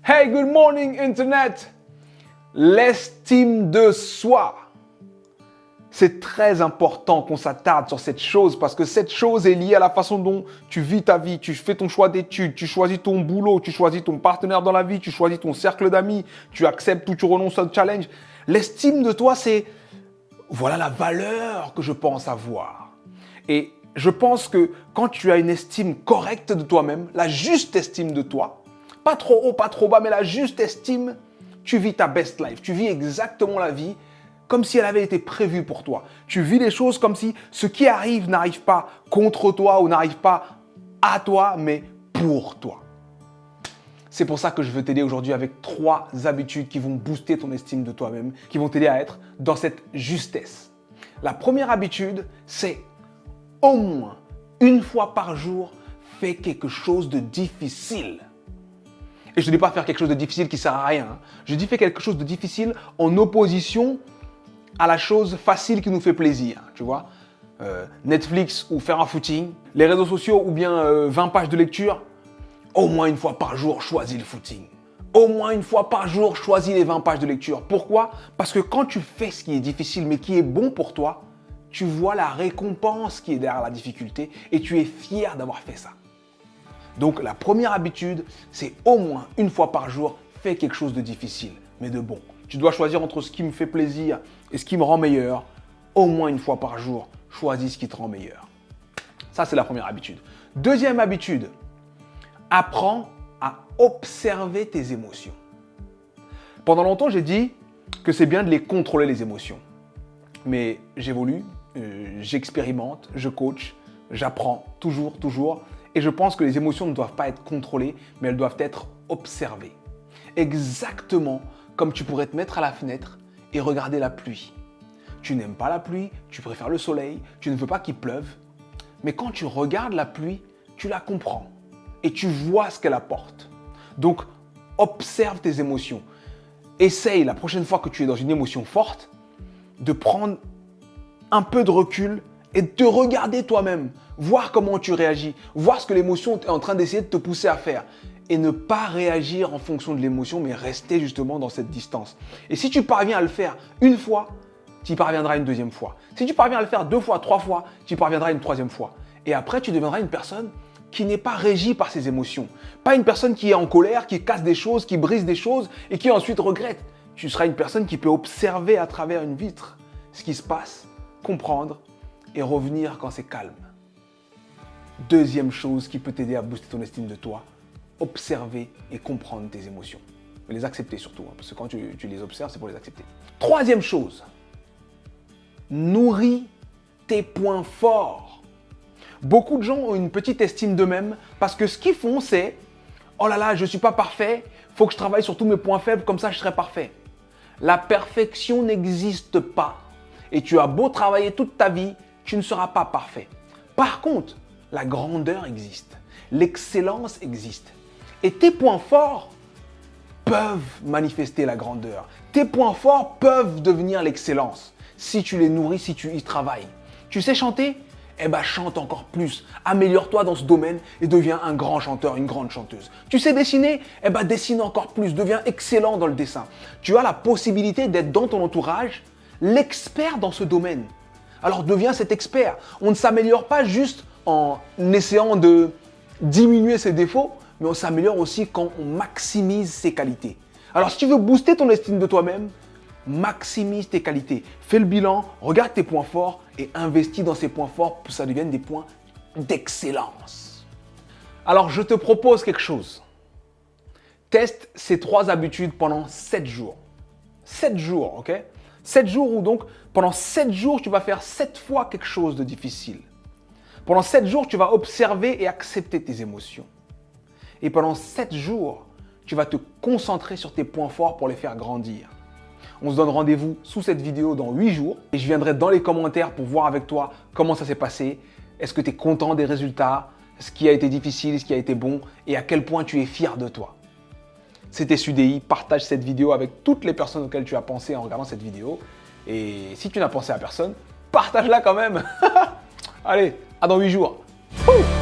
Hey, good morning Internet! L'estime de soi. C'est très important qu'on s'attarde sur cette chose parce que cette chose est liée à la façon dont tu vis ta vie, tu fais ton choix d'études, tu choisis ton boulot, tu choisis ton partenaire dans la vie, tu choisis ton cercle d'amis, tu acceptes ou tu renonces au challenge. L'estime de toi, c'est voilà la valeur que je pense avoir. Et je pense que quand tu as une estime correcte de toi-même, la juste estime de toi, pas trop haut, pas trop bas, mais la juste estime, tu vis ta best life. Tu vis exactement la vie comme si elle avait été prévue pour toi. Tu vis les choses comme si ce qui arrive n'arrive pas contre toi ou n'arrive pas à toi, mais pour toi. C'est pour ça que je veux t'aider aujourd'hui avec 3 habitudes qui vont booster ton estime de toi-même, qui vont t'aider à être dans cette justesse. La première habitude, c'est au moins une fois par jour, fais quelque chose de difficile. Et je ne dis pas faire quelque chose de difficile qui ne sert à rien. Je dis fais quelque chose de difficile en opposition à la chose facile qui nous fait plaisir. Tu vois, Netflix ou faire un footing, les réseaux sociaux ou bien 20 pages de lecture. Au moins une fois par jour, choisis le footing. Au moins une fois par jour, choisis les 20 pages de lecture. Pourquoi? Parce que quand tu fais ce qui est difficile mais qui est bon pour toi, tu vois la récompense qui est derrière la difficulté et tu es fier d'avoir fait ça. Donc la première habitude, c'est au moins une fois par jour, fais quelque chose de difficile, mais de bon. Tu dois choisir entre ce qui me fait plaisir et ce qui me rend meilleur. Au moins une fois par jour, choisis ce qui te rend meilleur. Ça, c'est la première habitude. Deuxième habitude, apprends à observer tes émotions. Pendant longtemps, j'ai dit que c'est bien de les contrôler, les émotions. Mais j'évolue, j'expérimente, je coach, j'apprends toujours. Et je pense que les émotions ne doivent pas être contrôlées, mais elles doivent être observées. Exactement comme tu pourrais te mettre à la fenêtre et regarder la pluie. Tu n'aimes pas la pluie, tu préfères le soleil, tu ne veux pas qu'il pleuve. Mais quand tu regardes la pluie, tu la comprends et tu vois ce qu'elle apporte. Donc, observe tes émotions. Essaye la prochaine fois que tu es dans une émotion forte de prendre un peu de recul et de te regarder toi-même, voir comment tu réagis, voir ce que l'émotion est en train d'essayer de te pousser à faire et ne pas réagir en fonction de l'émotion, mais rester justement dans cette distance. Et si tu parviens à le faire une fois, tu y parviendras une deuxième fois. Si tu parviens à le faire 2 fois, 3 fois, tu y parviendras une 3e fois. Et après, tu deviendras une personne qui n'est pas régie par ses émotions. Pas une personne qui est en colère, qui casse des choses, qui brise des choses et qui ensuite regrette. Tu seras une personne qui peut observer à travers une vitre ce qui se passe, comprendre et revenir quand c'est calme. Deuxième chose qui peut t'aider à booster ton estime de toi, observer et comprendre tes émotions. Mais les accepter surtout, parce que quand tu les observes, c'est pour les accepter. Troisième chose, nourris tes points forts. Beaucoup de gens ont une petite estime d'eux-mêmes parce que ce qu'ils font, c'est « Oh là là, je ne suis pas parfait, il faut que je travaille sur tous mes points faibles, comme ça je serai parfait. » La perfection n'existe pas. Et tu as beau travailler toute ta vie, tu ne seras pas parfait. Par contre, la grandeur existe, l'excellence existe. Et tes points forts peuvent manifester la grandeur. Tes points forts peuvent devenir l'excellence si tu les nourris, si tu y travailles. Tu sais chanter? Eh bien, chante encore plus. Améliore-toi dans ce domaine et deviens un grand chanteur, une grande chanteuse. Tu sais dessiner? Eh bien, dessine encore plus. Deviens excellent dans le dessin. Tu as la possibilité d'être dans ton entourage l'expert dans ce domaine. Alors deviens cet expert. On ne s'améliore pas juste en essayant de diminuer ses défauts, mais on s'améliore aussi quand on maximise ses qualités. Alors si tu veux booster ton estime de toi-même, maximise tes qualités. Fais le bilan, regarde tes points forts et investis dans ces points forts pour que ça devienne des points d'excellence. Alors je te propose quelque chose. Teste ces 3 habitudes pendant 7 jours. 7 jours, ok? 7 jours où donc, pendant 7 jours, tu vas faire 7 fois quelque chose de difficile. Pendant 7 jours, tu vas observer et accepter tes émotions. Et pendant 7 jours, tu vas te concentrer sur tes points forts pour les faire grandir. On se donne rendez-vous sous cette vidéo dans 8 jours et je viendrai dans les commentaires pour voir avec toi comment ça s'est passé. Est-ce que tu es content des résultats? Ce qui a été difficile, ce qui a été bon et à quel point tu es fier de toi. C'était Sudei, partage cette vidéo avec toutes les personnes auxquelles tu as pensé en regardant cette vidéo. Et si tu n'as pensé à personne, partage-la quand même. Allez, à dans 8 jours. Ouh.